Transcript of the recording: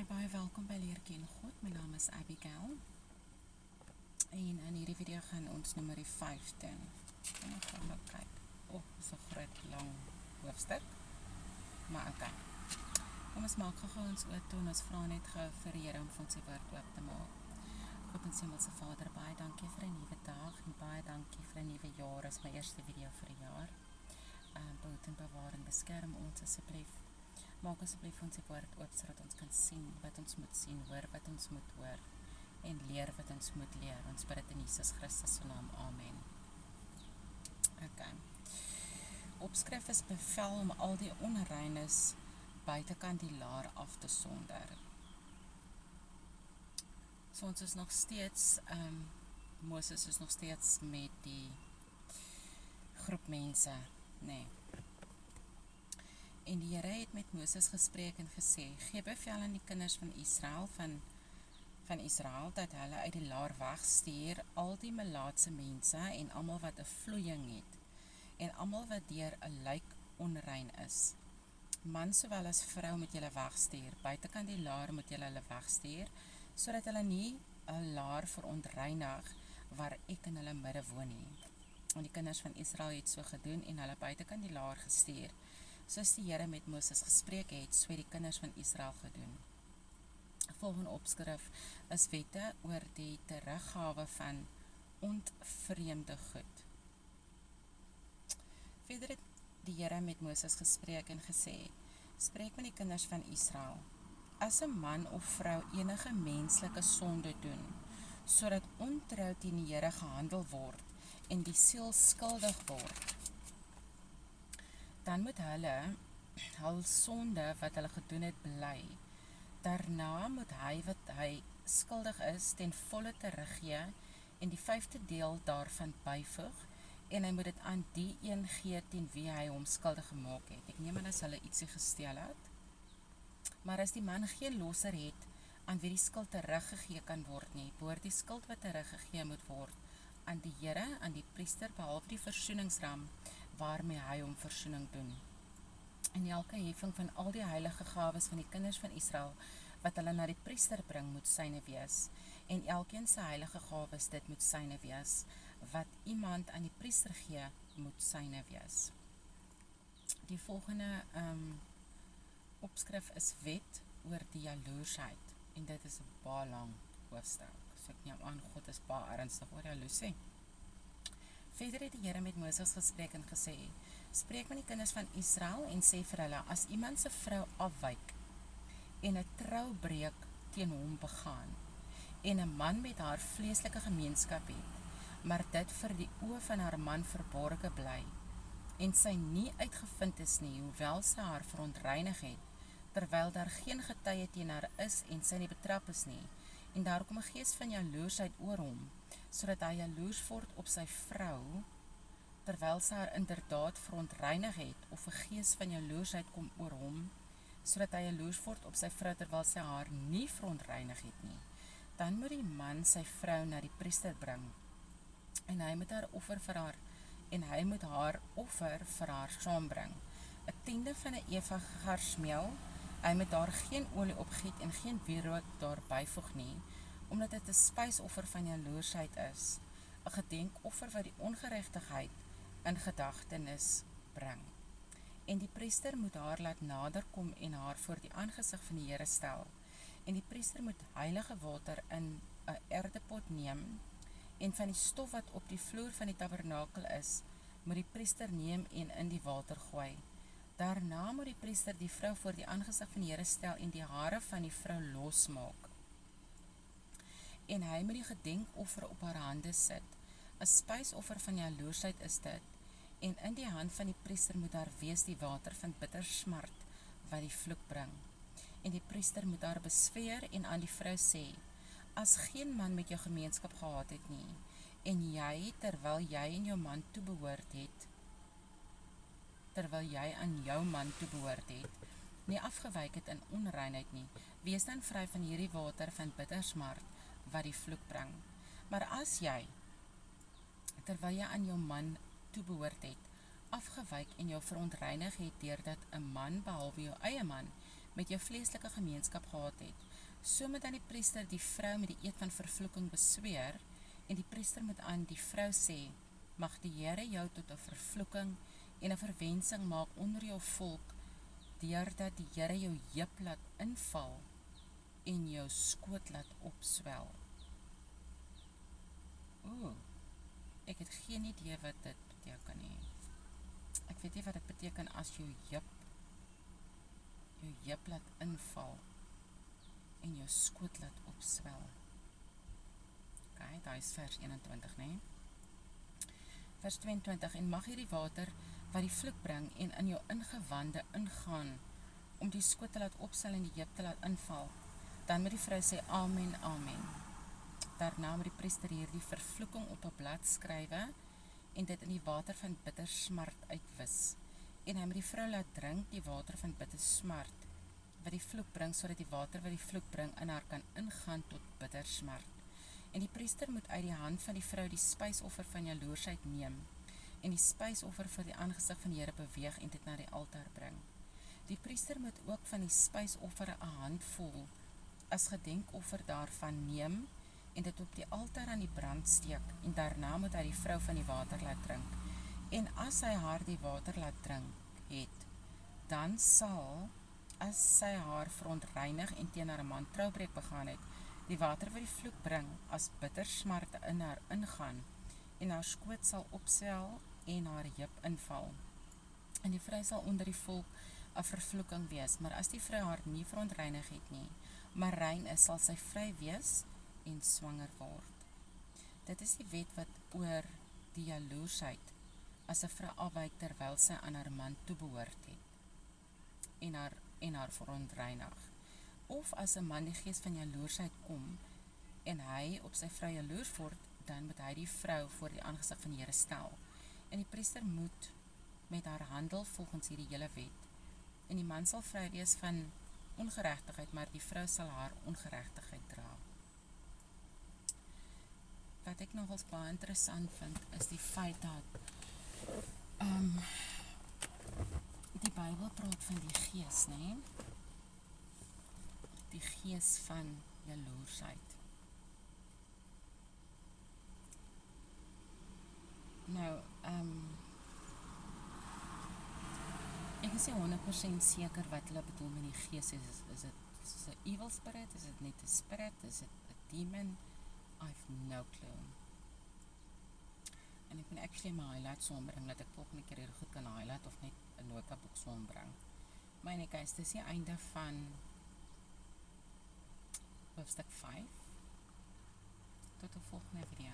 Baie welkom by Leer Ken God. My naam is Abigail. En in hierdie video gaan ons nummer 15. Kom ons gaan nou kyk. Dis 'n groot lang hoofstuk. Maar okay. Kom ons maak gou ons oop toe en ons vra net gou vir die Here om vir ons die woord oop te maak. God ons Hemelse Vader, baie dankie vir 'n nuwe dag en baie dankie vir 'n nuwe jaar. Dis my eerste video vir die jaar. Behoed en bewaar en beskerm ons asseblief. Maak asseblief ons die woord oop sodat ons kan sien wat ons moet sien, hoor wat ons moet hoor en leer wat ons moet leer. Ons bid dit in Jesus Christus se naam. Amen. Okay. Opskrif is bevel om al die onreines buitekant die laar af te sonder. So ons is nog steeds, Moses is nog steeds met die groep mense, nee. En die Here het met Moses gespreek en gesê, gee bevel aan die kinders van Israel, dat hulle uit die laar wegstuur al die melaatse mense en almal wat 'n vloeiing het, en almal wat deur 'n lijk onrein is. Man sowel as vrou moet julle wegstuur, buitekant die laar moet julle hulle wegstuur, sodat hulle nie 'n laar verontreinig waar ek in hulle midde woon nie. En die kinders van Israel het so gedoen en hulle buitekant die laar gestuur. Soos die Here met Moses gespreek het, so het die kinders van Israel gedoen. Volgende opskrif is wette oor die teruggawe van ontvreemde goed. Verder het die Here met Moses gespreek en gesê, spreek met die kinders van Israel. As 'n man of vrou enige menslike sonde doen, sodat ontrou teen die Here gehandel word en die siel skuldig word, dan moet hulle hul sonde wat hulle gedoen het bely. Daarna moet hy wat hy skuldig is ten volle teruggee en die 5de deel daarvan byvoeg en hy moet dit aan die een gee teen wie hy hom skuldig gemaak het. Ek neem aan as hulle ietsie gesteel het. Maar as die man geen losser het aan wie die skuld teruggegee kan word nie, behoort die skuld wat teruggegee moet word aan die Here, aan die priester, behalwe die versoeningsram waarmee hy hom versoening doen. En elke heffing van al die heilige gawes van die kinders van Israel, wat hulle na die priester bring, moet syne wees. En elkeen sy heilige gawes, dit moet syne wees. Wat iemand aan die priester gee, moet syne wees. Die volgende opskrif is wet oor die jaloersheid. En dit is 'n baie lang hoofstuk. So ek neem aan, God is baie ernstig oor jaloesie. Verder het die Here met Moses gespreek en gesê, spreek met die kinders van Israel en sê vir hulle, as iemand se vrou afwyk en 'n troubreuk teen hom begaan en 'n man met haar vleeslike gemeenskap het, maar dit vir die oë van haar man verborge bly en sy nie uitgevind is nie, hoewel sy haar verontreinig het, terwyl daar geen getuie teen haar is en sy nie betrap is nie, en daar kom 'n gees van jaloersheid oor hom, sodat hy jaloers word op sy vrou, terwyl sy haar inderdaad verontreinig het, of 'n gees van jaloersheid kom oor hom, sodat hy jaloers word op sy vrou, terwyl sy haar nie verontreinig het nie, dan moet die man sy vrou na die priester bring, en hy moet haar offer vir haar saambring, 'n tiende van 'n eva garsmeel, hy moet daar geen olie opgiet en geen wierook daar byvoeg nie, omdat dit 'n spysoffer van jaloersheid is, 'n gedenkoffer wat die ongeregtigheid in gedagtenis bring. En die priester moet haar laat naderkom en haar voor die aangesig van die Here stel. En die priester moet heilige water in 'n erdepot neem, en van die stof wat op die vloer van die tabernakel is, moet die priester neem en in die water gooi. Daarna moet die priester die vrou voor die aangesig van die Here stel en die hare van die vrou losmaak. En hy moet die gedenkoffer op haar hande sit. 'n Spysoffer van jaloersheid is dit, en in die hand van die priester moet daar wees die water van bitter smart, wat die vloek bring. En die priester moet haar besweer en aan die vrou sê, as geen man met jou gemeenskap gehad het nie, en jy, terwyl jy aan jou man toebehoort het, nie afgewyk het in onreinheid nie, wees dan vry van hierdie water van bitter smart, wat die vloek bring. Maar as jy, terwyl jy aan jou man toebehoort het, afgewyk en jou verontreinig het, deurdat 'n man, behalwe jou eie man, met jou vleeslike gemeenskap gehad het. So moet dan die priester die vrou met die eed van vervloeking besweer, en die priester moet aan die vrou sê, mag die Here jou tot 'n vervloeking en 'n verwensing maak onder jou volk, deurdat die Here jou heup laat inval en jou skoot laat opswel. Ek het geen idee wat dit beteken nie. Ek weet nie wat dit beteken as jou heup laat inval en jou skoot laat opswel. Daar is vers 21, nee. Vers 22, en mag hierdie water wat die vloek bring en in jou ingewande ingaan, om die skoot te laat opswel en die heup te laat inval, dan moet die vrou sê, amen, amen. Daarna moet die priester hierdie vervloeking op 'n blad skrywe, en dit in die water van bitter smart uitwis. En hy moet die vrou laat drink die water van bitter smart, wat die vloek bring, sodat die water wat die vloek bring in haar kan ingaan tot bitter smart. En die priester moet uit die hand van die vrou die spysoffer van jaloersheid neem, en die spysoffer vir die aangesig van die Here beweeg en dit na die altaar bring. Die priester moet ook van die spysoffer 'n handvol as gedenkoffer daarvan neem, en dit op die altaar aan die brand steek, en daarna moet hy die vrou van die water laat drink. En as hy haar die water laat drink het, dan sal, as sy haar verontreinig en teen haar man troubreek begaan het, die water wat die vloek bring, as bitter smarte in haar ingaan, en haar skoot sal opswel en haar heup inval. En die vrou sal onder die volk 'n vervloeking wees, maar as die vrou haar nie verontreinig het nie, maar rein is, sal sy vry wees en swanger word. Dit is die wet wat oor die jaloersheid, as 'n vrou afwyk terwyl sy aan haar man toebehoort het, en haar verontreinig. Of as 'n man die gees van jaloersheid kom, en hy op sy vrou jaloers word, dan moet hy die vrou voor die aangesig van die Here stel. En die priester moet met haar handel volgens hierdie hele wet. En die man sal vry wees van ongeregtigheid, maar die vrou sal haar ongeregtigheid dra. Wat ek nogals baie interessant vind, is die feit dat die Bybel praat van die gees, né? Die gees van jaloersheid. Nou, ek is nie 100% seker wat hulle bedoel met die gees is. Is dit 'n evil spirit? Is dit net 'n spirit? Is dit 'n demon? I've no clue. En ek moet actually my highlight saambring, dat ek volgende keer hier goed kan highlight of net 'n notaboek saambring. Maar in die case, dis die einde van hoofstuk 5. Tot 'n volgende video.